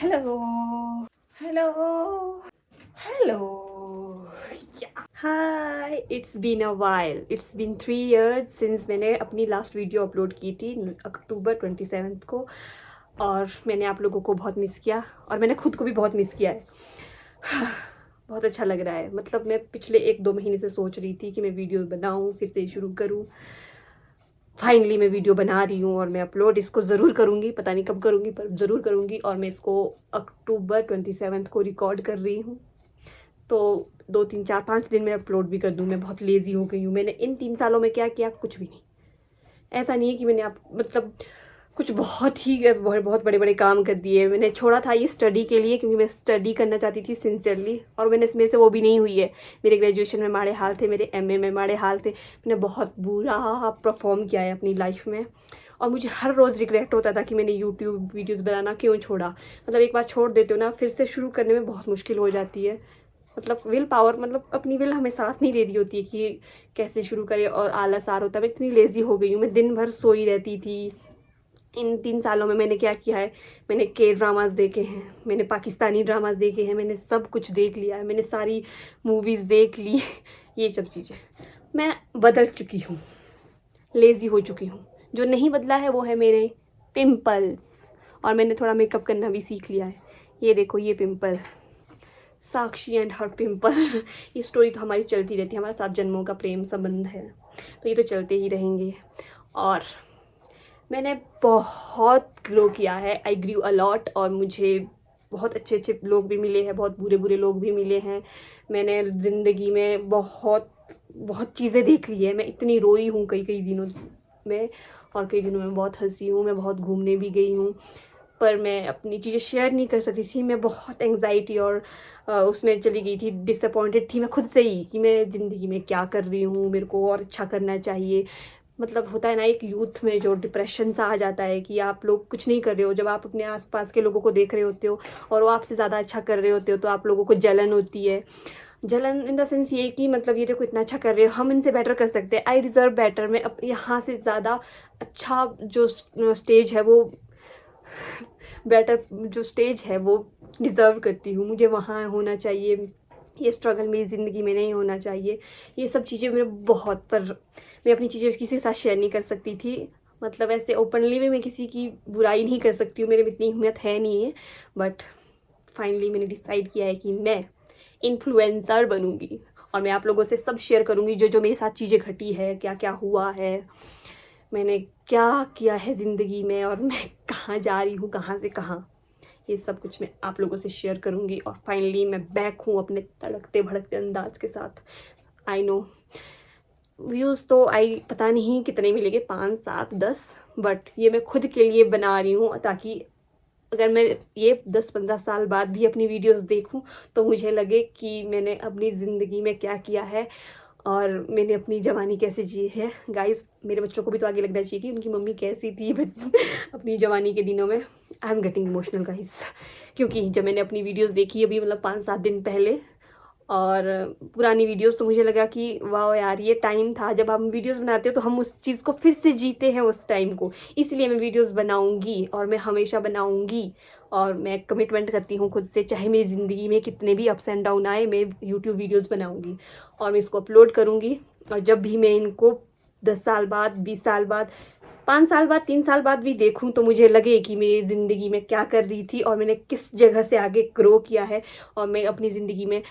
Hello, hello, hello. Yeah. Hi, it's been a while. It's been 3 years since मैंने अपनी last video upload की थी अक्टूबर 27 को, और मैंने आप लोगों को बहुत मिस किया और मैंने खुद को भी बहुत मिस किया है। बहुत अच्छा लग रहा है। मतलब मैं पिछले 1-2 महीने से सोच रही थी कि मैं वीडियो बनाऊँ, फिर से शुरू करूँ। फाइनली मैं वीडियो बना रही हूँ और मैं अपलोड इसको ज़रूर करूँगी, पता नहीं कब करूँगी पर ज़रूर करूँगी। और मैं इसको अक्टूबर 27 को रिकॉर्ड कर रही हूँ, तो 2-3-4-5 दिन में अपलोड भी कर दूँ। मैं बहुत लेज़ी हो गई हूँ। मैंने इन 3 सालों में क्या किया? कुछ भी नहीं। ऐसा नहीं है कि मैंने मतलब कुछ बहुत ही बहुत बड़े बड़े काम कर दिए। मैंने छोड़ा था ये स्टडी के लिए, क्योंकि मैं स्टडी करना चाहती थी सिंसियरली, और मैंने इसमें से वो भी नहीं हुई है। मेरे ग्रेजुएशन में माड़े हाल थे, मेरे एमए में माड़े हाल थे। मैंने बहुत बुरा परफॉर्म किया है अपनी लाइफ में, और मुझे हर रोज़ रिग्रेट होता था कि मैंने यूट्यूब वीडियोज़ बनाना क्यों छोड़ा। मतलब एक बार छोड़ देते हो ना, फिर से शुरू करने में बहुत मुश्किल हो जाती है। मतलब विल पावर, मतलब अपनी विल हमें साथ नहीं दे रही होती है कि कैसे शुरू करें, और आलस आ रहा होता है। मैं इतनी लेज़ी हो गई हूँ, मैं दिन भर सोई रहती थी। इन 3 सालों में मैंने क्या किया है? मैंने के ड्रामाज़ देखे हैं, मैंने पाकिस्तानी ड्रामाज़ देखे हैं, मैंने सब कुछ देख लिया है, मैंने सारी मूवीज़ देख ली। ये सब चीज़ें मैं बदल चुकी हूँ, लेज़ी हो चुकी हूँ। जो नहीं बदला है वो है मेरे पिंपल्स, और मैंने थोड़ा मेकअप करना भी सीख लिया है। ये देखो, ये pimple, Sakshi and her pimple. ये स्टोरी तो हमारी चलती रहती है, हमारा 7 जन्मों का प्रेम संबंध है, तो ये तो चलते ही रहेंगे। और मैंने बहुत ग्रो किया है, आई ग्रू अलॉट, और मुझे बहुत अच्छे अच्छे लोग भी मिले हैं, बहुत बुरे बुरे लोग भी मिले हैं। मैंने ज़िंदगी में बहुत बहुत चीज़ें देख ली है। मैं इतनी रोई हूँ कई कई दिनों में, और कई दिनों में बहुत हंसी हूँ। मैं बहुत घूमने भी गई हूँ, पर मैं अपनी चीज़ें शेयर नहीं कर सकती थी। मैं बहुत एंग्जाइटी और उसमें चली गई थी, डिसअपॉइंटेड थी मैं खुद से ही कि मैं ज़िंदगी में क्या कर रही हूँ, मेरे को और अच्छा करना चाहिए। मतलब होता है ना एक यूथ में जो डिप्रेशन सा आ जाता है कि आप लोग कुछ नहीं कर रहे हो। जब आप अपने आसपास के लोगों को देख रहे होते हो और वो आपसे ज़्यादा अच्छा कर रहे होते हो, तो आप लोगों को जलन होती है। जलन इन द सेंस ये कि मतलब ये देखो इतना अच्छा कर रहे हो, हम इनसे बेटर कर सकते हैं, आई डिज़र्व बेटर। मैं यहाँ से ज़्यादा अच्छा जो स्टेज है वो बेटर जो स्टेज है वो डिज़र्व करती हूँ, मुझे वहाँ होना चाहिए। ये स्ट्रगल मेरी ज़िंदगी में नहीं होना चाहिए। ये सब चीज़ें मेरे बहुत, पर मैं अपनी चीज़ें किसी के साथ शेयर नहीं कर सकती थी। मतलब ऐसे ओपनली भी मैं किसी की बुराई नहीं कर सकती हूँ, मेरे में इतनी हिम्मत है नहीं है। बट फाइनली मैंने डिसाइड किया है कि मैं इन्फ्लुएंसर बनूँगी, और मैं आप लोगों से सब शेयर करूँगी जो जो मेरे साथ चीज़ें घटी है, क्या क्या हुआ है, मैंने क्या किया है ज़िंदगी में, और मैं कहाँ जा रही हूँ, कहाँ से कहाँ। ये सब कुछ मैं आप लोगों से शेयर करूँगी। और फाइनली मैं बैक हूँ अपने तड़कते भड़कते अंदाज के साथ। आई नो व्यूज़ तो आई पता नहीं कितने मिलेंगे, 5, 7, 10, बट ये मैं खुद के लिए बना रही हूँ, ताकि अगर मैं ये 10-15 साल बाद भी अपनी वीडियोस देखूं तो मुझे लगे कि मैंने अपनी ज़िंदगी में क्या किया है, और मैंने अपनी जवानी कैसे जी है। गाइस, मेरे बच्चों को भी तो आगे लगना चाहिए कि उनकी मम्मी कैसी थी अपनी जवानी के दिनों में। I am getting emotional guys, क्योंकि जब मैंने अपनी वीडियोस देखी अभी, मतलब 5-7 दिन पहले, और पुरानी वीडियोस, तो मुझे लगा कि वाह यार, ये टाइम था जब हम वीडियोस बनाते हो तो हम उस चीज़ को फिर से जीते हैं, उस टाइम को। इसलिए मैं वीडियोस बनाऊंगी, और मैं हमेशा बनाऊंगी, और मैं कमिटमेंट करती हूँ खुद से, चाहे मेरी ज़िंदगी में कितने भी अप्स एंड डाउन आए, मैं यूट्यूब वीडियोज़ बनाऊंगी और मैं इसको अपलोड करूँगी। और जब भी मैं इनको 10 साल बाद, 20 साल बाद, 5 साल बाद, 3 साल बाद भी देखूं, तो मुझे लगे कि मेरी ज़िंदगी में क्या कर रही थी, और मैंने किस जगह से आगे ग्रो किया है, और मैं अपनी ज़िंदगी में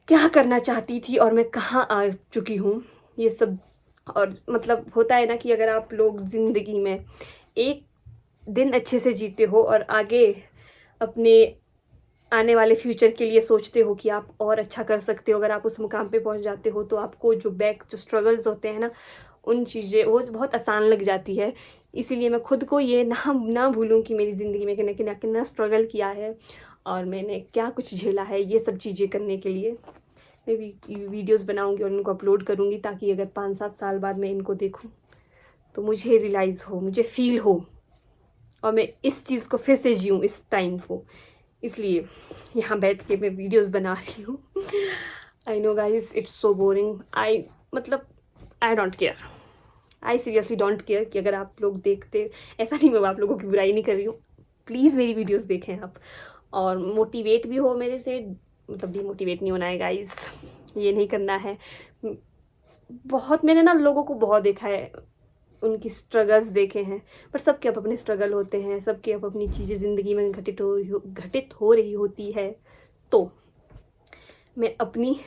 क्या करना चाहती थी, और मैं कहाँ आ चुकी हूँ, ये सब। और मतलब होता है ना कि अगर आप लोग ज़िंदगी में एक दिन अच्छे से जीते हो और आगे अपने आने वाले फ्यूचर के लिए सोचते हो कि आप और अच्छा कर सकते हो, अगर आप उस मुकाम पे पहुंच जाते हो, तो आपको जो स्ट्रगल्स होते हैं ना, उन चीज़ें वो बहुत आसान लग जाती है। इसीलिए मैं खुद को ये ना भूलूं कि मेरी ज़िंदगी में कितना कितना स्ट्रगल किया है, और मैंने क्या कुछ झेला है ये सब चीज़ें करने के लिए। मैं वीडियोज़ बनाऊंगी और उनको अपलोड करूंगी, ताकि अगर 5-7 साल बाद मैं इनको देखूं तो मुझे रियलाइज़ हो, मुझे फील हो, और मैं इस चीज़ को फिर से जीऊँ, इस टाइम को। इसलिए यहाँ बैठ के मैं वीडियोज़ बना रही हूँ। I know guys, it's so boring. मतलब I don't care, I seriously don't care कि अगर आप लोग देखते, ऐसा नहीं, मैं आप लोगों की बुराई नहीं कर रही हूँ, प्लीज़ मेरी वीडियोज़ देखें आप, और मोटिवेट भी हो मेरे से, मतलब डिमोटिवेट नहीं होना है गाइस, ये नहीं करना है। बहुत मैंने ना लोगों को बहुत देखा है, उनकी स्ट्रगल्स देखे हैं, पर सबके अपने स्ट्रगल होते हैं, सबके अपनी चीज़ें ज़िंदगी में घटित हो रही होती है। तो मैं अपनी,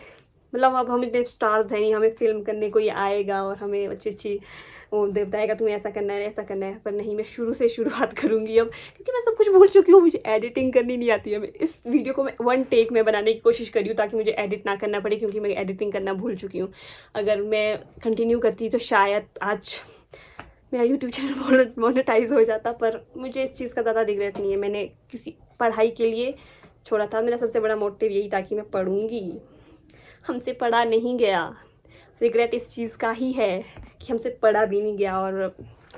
मतलब अब हम इतने स्टार्स हैं नहीं, हमें फिल्म करने कोई आएगा और हमें अच्छी अच्छी वो बताएगा तुम्हें ऐसा करना है ऐसा करना है, पर नहीं, मैं शुरू से शुरुआत करूँगी अब, क्योंकि मैं सब कुछ भूल चुकी हूँ, मुझे एडिटिंग करनी नहीं आती है। मैं इस वीडियो को मैं 1 टेक में बनाने की कोशिश करी हूँ ताकि मुझे एडिट ना करना पड़े, क्योंकि मैं एडिटिंग करना भूल चुकी हूँ। अगर मैं कंटिन्यू करती तो शायद आज मेरा यूट्यूब चैनल मोनेटाइज हो जाता, पर मुझे इस चीज़ का ज़्यादा रिग्रेट नहीं है। मैंने किसी पढ़ाई के लिए छोड़ा था, मेरा सबसे बड़ा मोटिव यही था कि मैं पढ़ूँगी, हमसे पढ़ा नहीं गया। रिग्रेट इस चीज़ का ही है कि हमसे पढ़ा भी नहीं गया और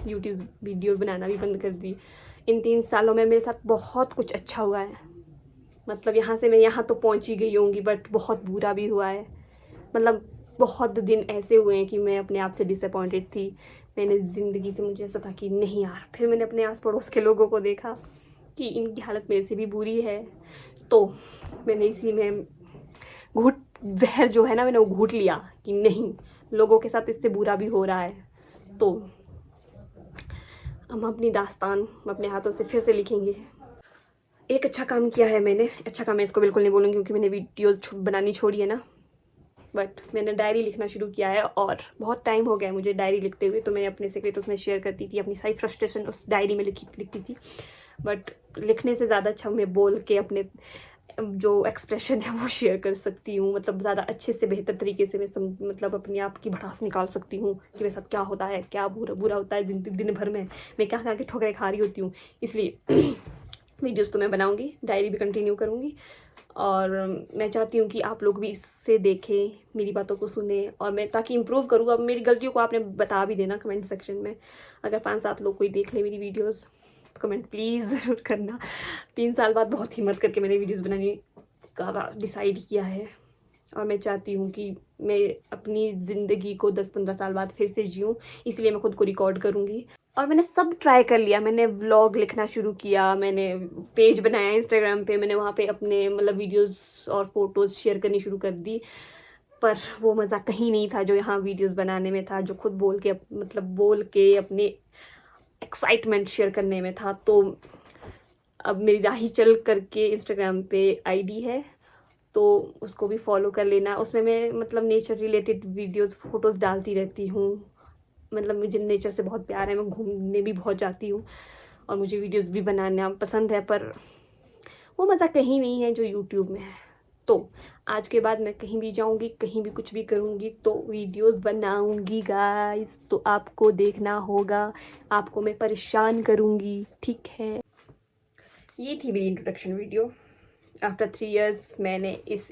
यूट्यूब वीडियो बनाना भी बंद कर दी। इन 3 सालों में मेरे साथ बहुत कुछ अच्छा हुआ है, मतलब यहाँ से मैं यहाँ तो पहुँच ही गई होंगी, बट बहुत बुरा भी हुआ है। मतलब बहुत दिन ऐसे हुए हैं कि मैं अपने आप से डिसअपॉइंटेड थी। मैंने ज़िंदगी से, मुझे ऐसा था कि नहीं यार, फिर मैंने अपने आस पड़ोस के लोगों को देखा कि इनकी हालत मेरे से भी बुरी है, तो मैंने इसी में घूट जहर जो है ना, मैंने वो घूट लिया कि नहीं, लोगों के साथ इससे बुरा भी हो रहा है, तो हम अपनी दास्तान अपने हाथों से फिर से लिखेंगे। एक अच्छा काम किया है मैंने, अच्छा काम मैं इसको बिल्कुल नहीं बोलूँगी क्योंकि मैंने वीडियोज़ बनानी छोड़ी है ना, बट मैंने डायरी लिखना शुरू किया है और बहुत टाइम हो गया है मुझे डायरी लिखते हुए। तो मैं अपने सीक्रेट उसमें शेयर करती थी, अपनी सारी फ्रस्ट्रेशन उस डायरी में लिखती थी। बट लिखने से ज़्यादा अच्छा मैं बोल के अपने जो एक्सप्रेशन है वो शेयर कर सकती हूँ, मतलब ज़्यादा अच्छे से बेहतर तरीके से मैं मतलब अपने आप की भड़ास निकाल सकती हूँ कि मेरे साथ क्या होता है, क्या बुरा होता है दिन भर में, मैं क्या क्या के ठोकरें खा रही होती हूँ। इसलिए वीडियोज़ तो मैं बनाऊँगी, डायरी भी कंटिन्यू करूँगी, और मैं चाहती हूँ कि आप लोग भी इससे देखें, मेरी बातों को सुने, और मैं ताकि इम्प्रूव करूँ। अब मेरी गलतियों को आपने बता भी देना कमेंट सेक्शन में, अगर 5-7 लोग कोई देख ले मेरी वीडियोज़ तो कमेंट प्लीज़ ज़रूर करना। 3 साल बाद बहुत हिम्मत करके मैंने वीडियोज़ बनाने का डिसाइड किया है, और मैं चाहती हूँ कि मैं अपनी ज़िंदगी को 10-15 साल बाद फिर से जीऊँ, इसलिए मैं खुद को रिकॉर्ड करूँगी। और मैंने सब ट्राई कर लिया, मैंने व्लॉग लिखना शुरू किया, मैंने पेज बनाया इंस्टाग्राम पे, मैंने वहाँ पे अपने मतलब वीडियोस और फोटोज़ शेयर करनी शुरू कर दी, पर वो मज़ा कहीं नहीं था जो यहाँ वीडियोस बनाने में था, जो खुद बोल के अपने एक्साइटमेंट शेयर करने में था। तो अब मेरी राही चल करके इंस्टाग्राम पे आईडी है, तो उसको भी फॉलो कर लेना। उसमें मैं मतलब नेचर रिलेटेड वीडियोस फोटोज़ डालती रहती हूँ, मतलब मुझे नेचर से बहुत प्यार है, मैं घूमने भी बहुत जाती हूँ और मुझे वीडियोस भी बनाना पसंद है, पर वो मज़ा कहीं नहीं है जो यूट्यूब में है। तो आज के बाद मैं कहीं भी जाऊँगी, कहीं भी कुछ भी करूँगी तो वीडियोस बनाऊँगी गाइस, तो आपको देखना होगा, आपको मैं परेशान करूँगी, ठीक है। ये थी मेरी इंट्रोडक्शन वीडियो। आफ्टर 3 इयर्स मैंने इस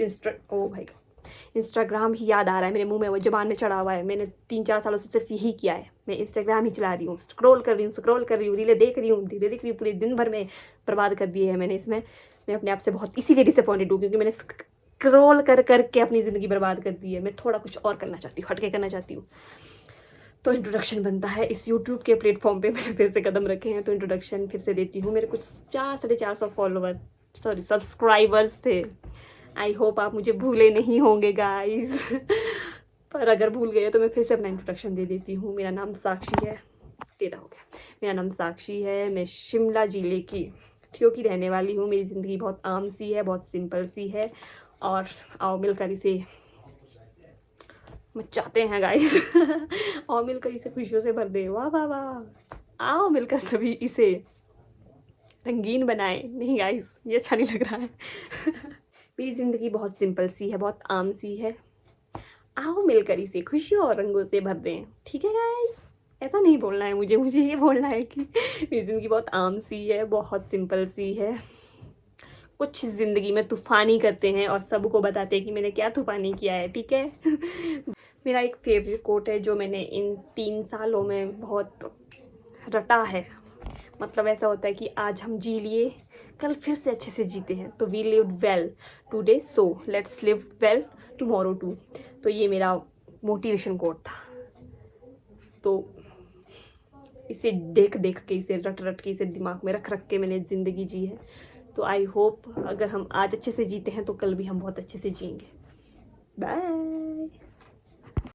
इंस्टाग्राम ही याद आ रहा है मेरे मुंह में, वो ज़बान में चढ़ा हुआ है। मैंने 3-4 सालों से सिर्फ यही किया है, मैं इंस्टाग्राम ही चला रही हूँ, स्क्रॉल कर रही हूँ, रीलें देख रही हूँ, पूरे दिन भर में बर्बाद कर दिए हैं मैंने इसमें। मैं अपने आप से बहुत इसीलिए डिसअपॉइंटेड हूँ क्योंकि मैंने स्क्रॉल कर के अपनी ज़िंदगी बर्बाद कर दी है। मैं थोड़ा कुछ और करना चाहती हूँ, हटके करना चाहती हूँ। तो इंट्रोडक्शन बनता है, इस यूट्यूब के प्लेटफॉर्म पे मैंने फिर से कदम रखे हैं, तो इंट्रोडक्शन फिर से देती हूँ। मेरे कुछ 400-450 सब्सक्राइबर्स थे। आई होप आप मुझे भूले नहीं होंगे गाइस पर अगर भूल गए तो मैं फिर से अपना इंट्रोडक्शन दे देती हूँ। मेरा नाम साक्षी है, टेढ़ा हो गया। मेरा नाम साक्षी है, मैं शिमला ज़िले की ठियो की रहने वाली हूँ। मेरी ज़िंदगी बहुत आम सी है, बहुत सिंपल सी है, और आओ मिलकर इसे मचाते हैं गाइस आओ मिलकर इसे खुशियों से भर दे, वाह वाह वाह। आओ मिलकर सभी इसे रंगीन बनाए। नहीं गाइस, ये अच्छा नहीं लग रहा है मेरी ज़िंदगी बहुत सिंपल सी है, बहुत आम सी है, आओ मिलकर इसे खुशियों और रंगों से भर दें, ठीक है गाइस। ऐसा नहीं बोलना है मुझे ये बोलना है कि मेरी ज़िंदगी बहुत आम सी है, बहुत सिंपल सी है। कुछ ज़िंदगी में तूफ़ानी करते हैं और सबको बताते हैं कि मैंने क्या तूफ़ानी किया है, ठीक है मेरा एक फेवरेट कोट है जो मैंने इन 3 सालों में बहुत रटा है। मतलब ऐसा होता है कि आज हम जी लिए, कल फिर से अच्छे से जीते हैं। तो we lived well today, so let's live well tomorrow too. तो ये मेरा मोटिवेशन कोट था। तो इसे देख के, इसे रट के, इसे दिमाग में रख के मैंने ज़िंदगी जी है। तो आई होप अगर हम आज अच्छे से जीते हैं तो कल भी हम बहुत अच्छे से जिएंगे। बाय।